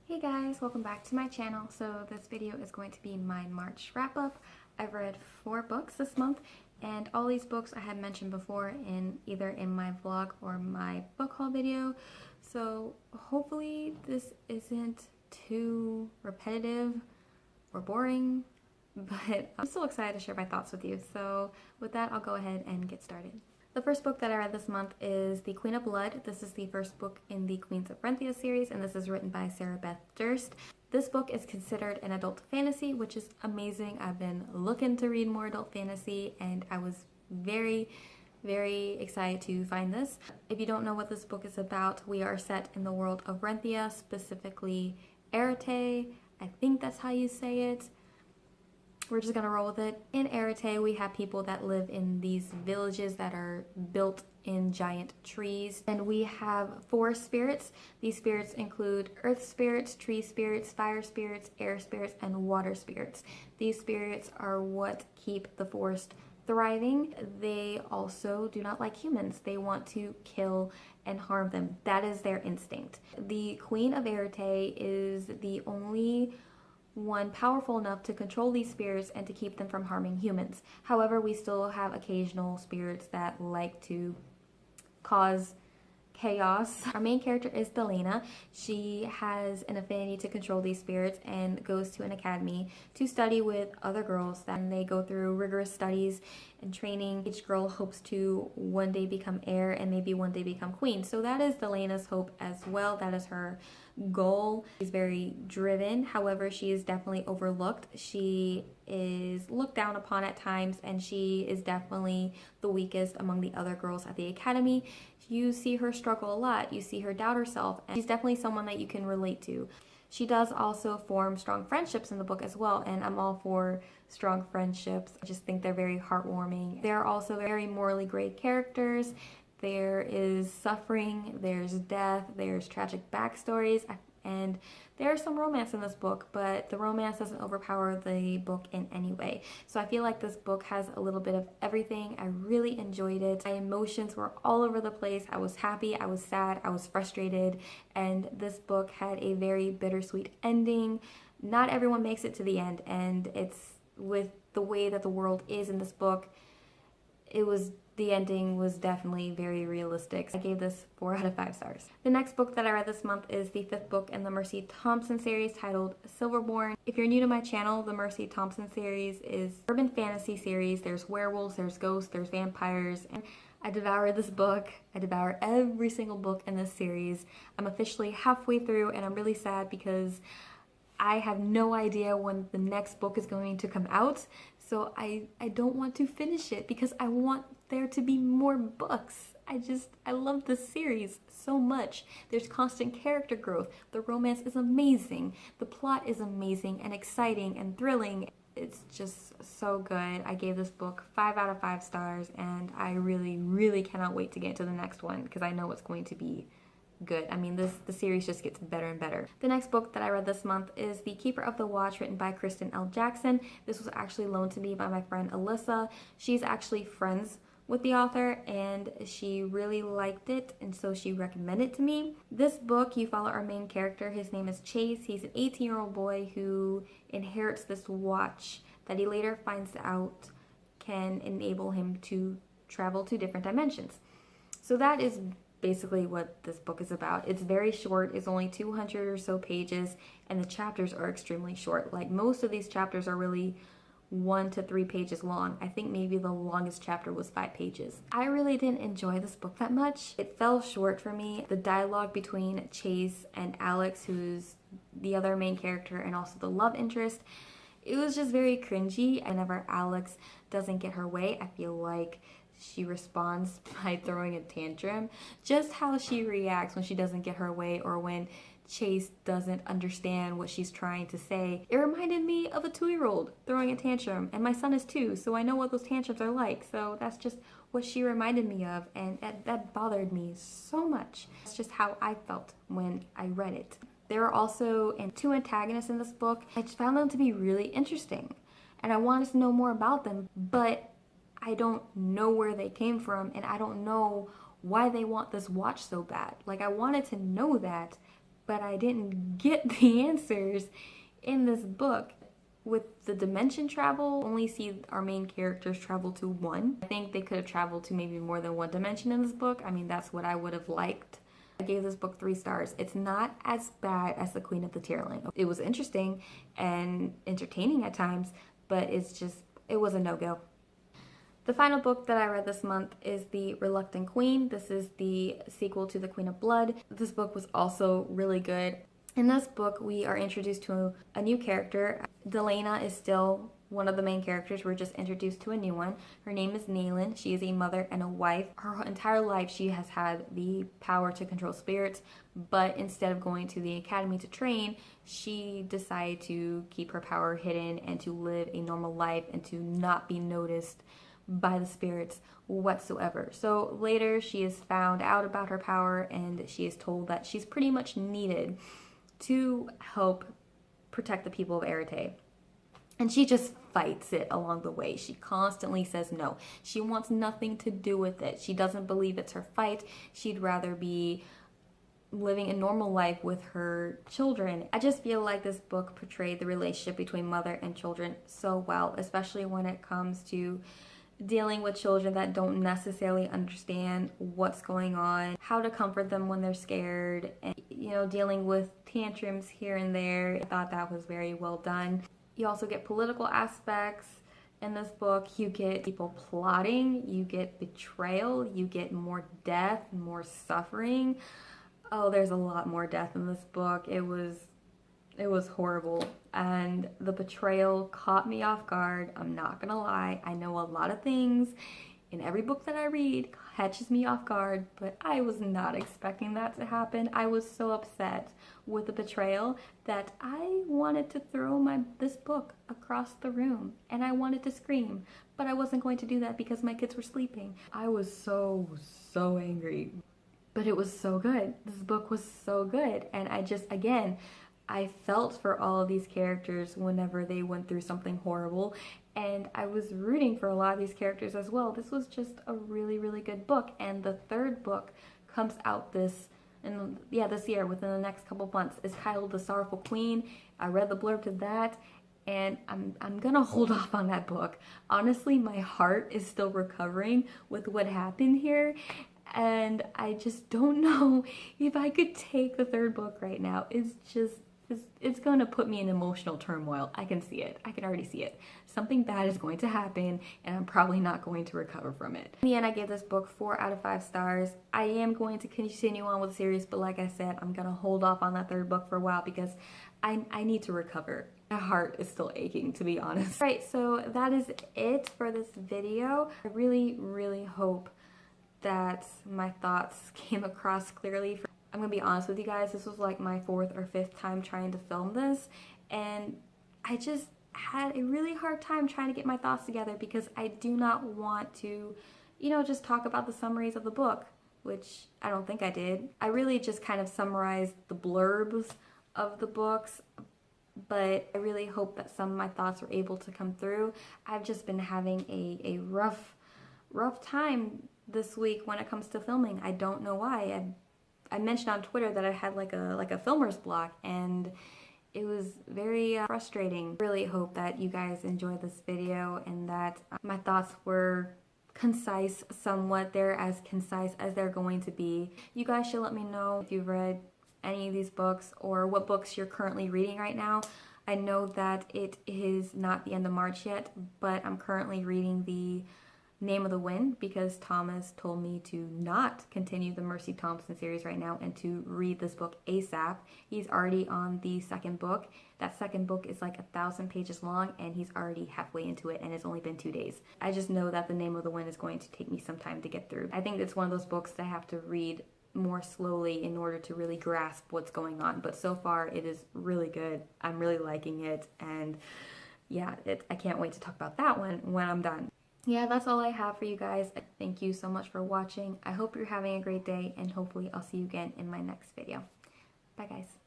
Hey guys, welcome back to my channel. So this video is going to be my March wrap-up. I've read 4 books this month, and all these books I had mentioned before in either in my vlog or my book haul video. So hopefully this isn't too repetitive or boring, but I'm still excited to share my thoughts with you. So with that, I'll go ahead and get started. The first book that I read this month is The Queen of Blood. This is the first book in the Queens of Renthia series, and this is written by Sarah Beth Durst. This book is considered an adult fantasy, which is amazing. I've been looking to read more adult fantasy, and I was very excited to find this. If you don't know what this book is about, we are set in the world of Renthia, specifically Arete. I think that's how you say it. We're just gonna roll with it. In Arete, we have people that live in these villages that are built in giant trees. And we have forest spirits. These spirits include earth spirits, tree spirits, fire spirits, air spirits, and water spirits. These spirits are what keep the forest thriving. They also do not like humans. They want to kill and harm them. That is their instinct. The Queen of Arete is the only one powerful enough to control these spirits and to keep them from harming humans. However, we still have occasional spirits that like to cause chaos. Our main character is Delena. She has an affinity to control these spirits and goes to an academy to study with other girls. Then they go through rigorous studies and training. Each girl hopes to one day become heir and maybe one day become queen. So that is Delena's hope as well. That is her goal. She's very driven. However, she is definitely overlooked. She is looked down upon at times, and she is definitely the weakest among the other girls at the academy. You see her struggle a lot. You see her doubt herself, and she's definitely someone that you can relate to. She does also form strong friendships in the book as well, and I'm all for strong friendships. I just think they're very heartwarming. They're also very morally great characters. There is suffering, there's death, there's tragic backstories, and there's some romance in this book, but the romance doesn't overpower the book in any way. So I feel like this book has a little bit of everything. I really enjoyed it. My emotions were all over the place. I was happy, I was sad, I was frustrated, and this book had a very bittersweet ending. Not everyone makes it to the end, and it's with the way that the world is in this book, the ending was definitely very realistic. I gave this 4 out of 5 stars. The next book that I read this month is the 5th book in the Mercy Thompson series titled Silverborne. If you're new to my channel, the Mercy Thompson series is an urban fantasy series. There's werewolves, there's ghosts, there's vampires, and I devoured this book. I devour every single book in this series. I'm officially halfway through, and I'm really sad because I have no idea when the next book is going to come out. So I don't want to finish it because I want there to be more books. I love this series so much. There's constant character growth. The romance is amazing. The plot is amazing and exciting and thrilling. It's just so good. I gave this book 5 out of 5 stars, and I really cannot wait to get to the next one because I know it's going to be good. I mean, the series just gets better and better. The next book that I read this month is The Keeper of the Watch, written by Kristen L. Jackson. This was actually loaned to me by my friend Alyssa. She's actually friends with the author, and she really liked it, and so she recommended it to me. This book, you follow our main character. His name is Chase. He's an 18-year-old boy who inherits this watch that he later finds out can enable him to travel to different dimensions. So that is basically what this book is about. It's very short. It's only 200 or so pages, and the chapters are extremely short. Like, most of these chapters are really 1 to 3 pages long. I think maybe the longest chapter was 5 pages. I really didn't enjoy this book that much. It fell short for me. The dialogue between Chase and Alex, who's the other main character and also the love interest, it was just very cringy. Whenever Alex doesn't get her way, I feel like she responds by throwing a tantrum. Just how she reacts when she doesn't get her way or when Chase doesn't understand what she's trying to say. It reminded me of a 2-year-old throwing a tantrum, and my son is 2, so I know what those tantrums are like. So that's just what she reminded me of, and that bothered me so much. That's just how I felt when I read it. There are also 2 antagonists in this book. I just found them to be really interesting, and I wanted to know more about them, but I don't know where they came from, and I don't know why they want this watch so bad. Like, I wanted to know that, but I didn't get the answers in this book. With the dimension travel, only see our main characters travel to one. I think they could have traveled to maybe more than one dimension in this book. I mean, that's what I would have liked. I gave this book 3 stars. It's not as bad as The Queen of the Tearling. It was interesting and entertaining at times, but it was a no-go. The final book that I read this month is The Reluctant Queen. This is the sequel to The Queen of Blood. This book was also really good. In this book, we are introduced to a new character. Delena is still one of the main characters. We're just introduced to a new one. Her name is Naylin. She is a mother and a wife. Her entire life, she has had the power to control spirits, but instead of going to the academy to train, she decided to keep her power hidden and to live a normal life and to not be noticed by the spirits whatsoever. So later, she is found out about her power and she is told that she's pretty much needed to help protect the people of Arete. And she just fights it along the way. She constantly says no. She wants nothing to do with it. She doesn't believe it's her fight. She'd rather be living a normal life with her children. I just feel like this book portrayed the relationship between mother and children so well, especially when it comes to dealing with children that don't necessarily understand what's going on, how to comfort them when they're scared, and dealing with tantrums here and there. I thought that was very well done. You also get political aspects in this book. You get people plotting, you get betrayal, you get more death, more suffering. Oh, there's a lot more death in this book. It was horrible, and the betrayal caught me off guard. I'm not gonna lie. I know a lot of things in every book that I read catches me off guard, but I was not expecting that to happen. I was so upset with the betrayal that I wanted to throw this book across the room, and I wanted to scream, but I wasn't going to do that because my kids were sleeping. I was so angry, but it was so good. This book was so good, and I felt for all of these characters whenever they went through something horrible, and I was rooting for a lot of these characters as well. This was just a really, really good book, and the 3rd book comes out this year, within the next couple months. It's titled The Sorrowful Queen. I read the blurb to that, and I'm gonna hold off on that book. Honestly, my heart is still recovering with what happened here, and I just don't know if I could take the 3rd book right now. It's going to put me in emotional turmoil. I can see it. I can already see it. Something bad is going to happen, and I'm probably not going to recover from it. In the end, I gave this book 4 out of 5 stars. I am going to continue on with the series, but like I said, I'm going to hold off on that 3rd book for a while because I need to recover. My heart is still aching, to be honest. Right, so that is it for this video. I really, really hope that my thoughts came across clearly. I'm gonna be honest with you guys, this was like my 4th or 5th time trying to film this, and I just had a really hard time trying to get my thoughts together because I do not want to, just talk about the summaries of the book, which I don't think I did. I really just kind of summarized the blurbs of the books, but I really hope that some of my thoughts were able to come through. I've just been having a rough time this week when it comes to filming. I don't know why. I mentioned on Twitter that I had like a filmer's block, and it was very frustrating. I really hope that you guys enjoyed this video and that my thoughts were concise somewhat. They're as concise as they're going to be. You guys should let me know if you've read any of these books or what books you're currently reading right now. I know that it is not the end of March yet, but I'm currently reading the Name of the Wind because Thomas told me to not continue the Mercy Thompson series right now and to read this book ASAP. He's already on the 2nd book. That 2nd book is like 1,000 pages long, and he's already halfway into it, and it's only been 2 days. I just know that the Name of the Wind is going to take me some time to get through. I think it's one of those books that I have to read more slowly in order to really grasp what's going on, but so far it is really good. I'm really liking it, and yeah, I can't wait to talk about that one when I'm done. Yeah, that's all I have for you guys. Thank you so much for watching. I hope you're having a great day, and hopefully I'll see you again in my next video. Bye, guys.